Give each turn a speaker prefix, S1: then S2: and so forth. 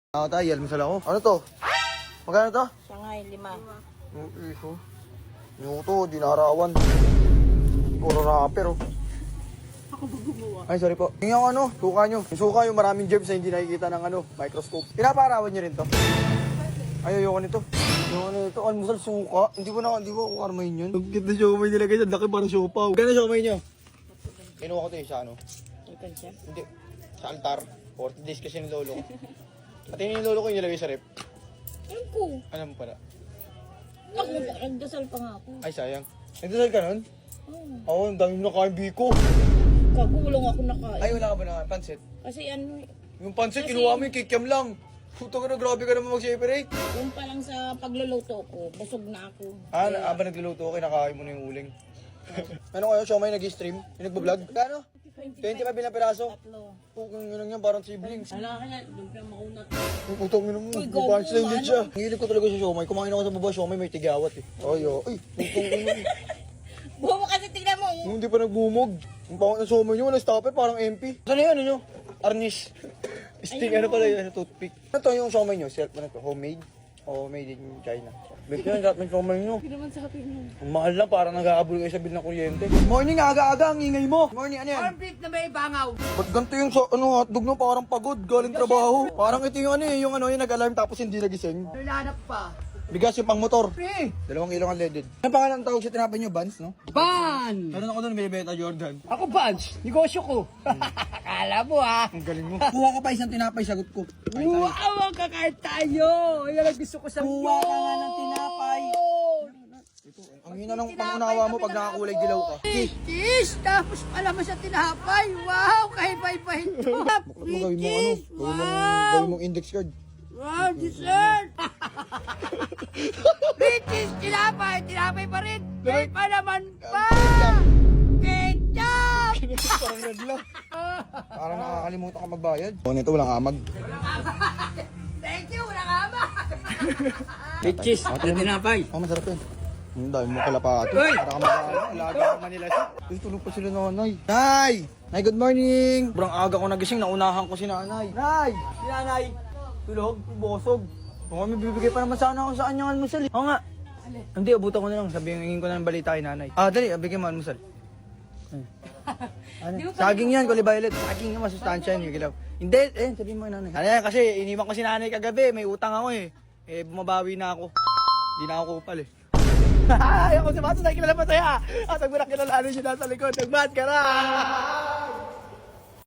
S1: Ako tayo, almusal ako. Ano to? Magkano to?
S2: Sangay, 5.
S1: Yung iso. Yung to, dinarawan. Puro rapper, oh.
S2: Ako ba gumawa?
S1: Ay, sorry po. Yung ano, suka nyo. Yung suka, yung maraming germs na hindi nakikita ng ano, microscope. Pinaparawan nyo rin to? Ay, ayoko nito. Yung ano ito, almusal, suka. Hindi ko ako karmahin yun. Ang cute na siomay nila guys, ang laki parang siopaw. Gano'n siomay nyo? Kinuha ko to sa ano?
S2: Ikan siya?
S1: Hindi. Sa altar. 40 days kasi ng lolo ko. At yun yung lolo ko yung nilagay sa rep.
S2: Alam ko.
S1: Alam mo pala.
S2: Ako, nagdasal pa nga ako.
S1: Ay, sayang. Nagdasal ka nun? Oo, ang dami mo nakain biko.
S2: Kagulong ako nakain.
S1: Ay, wala ka ba na pansit?
S2: Kasi ano,
S1: Yung pansit,
S2: Kasi-
S1: kinuha mo yung kikiam lang. Puto ka na, grabe ka naman mag-separate.
S2: yung pa lang sa pagluluto ko, busog na ako.
S1: Ah, habang nagluluto ko, kinakain mo na yung uling. Ano kayo, siomay nag-stream? Yung nagbablog? Kano? 25 bilang piraso.
S2: Tatlo.
S1: Pukang yun yan, parang siblings.
S2: Wala kaya, doon ka makunat.
S1: Yung putong yun mo,
S2: Uy,
S1: punchline
S2: gago,
S1: din siya. Ang hilig ko talaga sa siomay. Kumain ako sa baba, siomay may tigawat eh. Ay, putong yun.
S2: Bumo kasi tingnan mo.
S1: Yung hindi pa nagbumog. Yung pangat ng siomay nyo, walang stopper, parang MP. Saan yun, ano nyo? Arnish. Sting, ano pala yun, toothpick. Ano to yung siomay nyo? Self, ano to, homemade? O made in China? Big yun, sarap ng siomay nyo.
S2: Hindi naman sa akin mo.
S1: Ang mahal lang, parang nag-aabol kayo sa bill ng kuryente. Morning, aga-aga, ang ingay mo. Morning, ano yan?
S2: Armpit na may bangaw.
S1: Ba't ganito yung hotdog no? Parang pagod, galing trabaho. Parang ito yung yung nag-alarm tapos hindi nagising.
S2: Nilanap pa.
S1: Bigas yung pang motor.
S2: Eh,
S1: 2 kilong unleaded. Ano pangalan ang tawag sa tinapay nyo? Vans, no?
S2: Ban!
S1: Meron ako doon, binibenta Jordan.
S2: Ako Vans, negosyo ko. Akala mo ha.
S1: Ang galing mo. Kuha ka pa isang tinapay, sagot ko.
S2: Wow, kakain tayo. Ayan ang gusto ko sa
S1: Kuha ka nga ng tinapay. Ang hina ng pangunawa mo pag nakakulay dilaw ka.
S2: British! Tapos pala mo sa tinapay. Wow, kahibay-bay ito.
S1: Gawin mo ano?
S2: Wow!
S1: Gawin mong index card.
S2: Wow, dessert! British, tinapay! Tinapay pa rin! May pa naman pa! Ketchup!
S1: Parang red lang. Parang nakakalimutan ka magbayad. O nito, walang amag.
S2: Thank you, wala ka ba?
S3: Bitches, tinapay.
S1: Oh, masarap yun. Ang dami mo kalapato.
S3: Uy!
S1: Para ka mag-alaga ka Manila siya. Uy, tulog pa sila nanay. Nay! Nay, good morning! Sobrang aga ko nagising, naunahan ko si nanay. Nay! Si nanay! Tulog, bosog. O may bibigay pa naman sana ako sa kanyang almusal. Oo nga. Hindi, abutan ko na lang. Sabihin ko na ng balita kay nanay. Ah, dali, bigyan mo almusal. Ano? Saging yan, Kulay Violet. Saging yan, masustansya yan, Gilaw. Hindi, sabihin mo kay nanay. Ano yan, kasi iniwan ko si nanay kagabi. May utang ako eh. Bumabawi na ako. Hindi na ako kupal eh. Ayaw ko si Mato, kilala pa tayo. At ang kilalanin siya nasa likod. Nagmat ka na!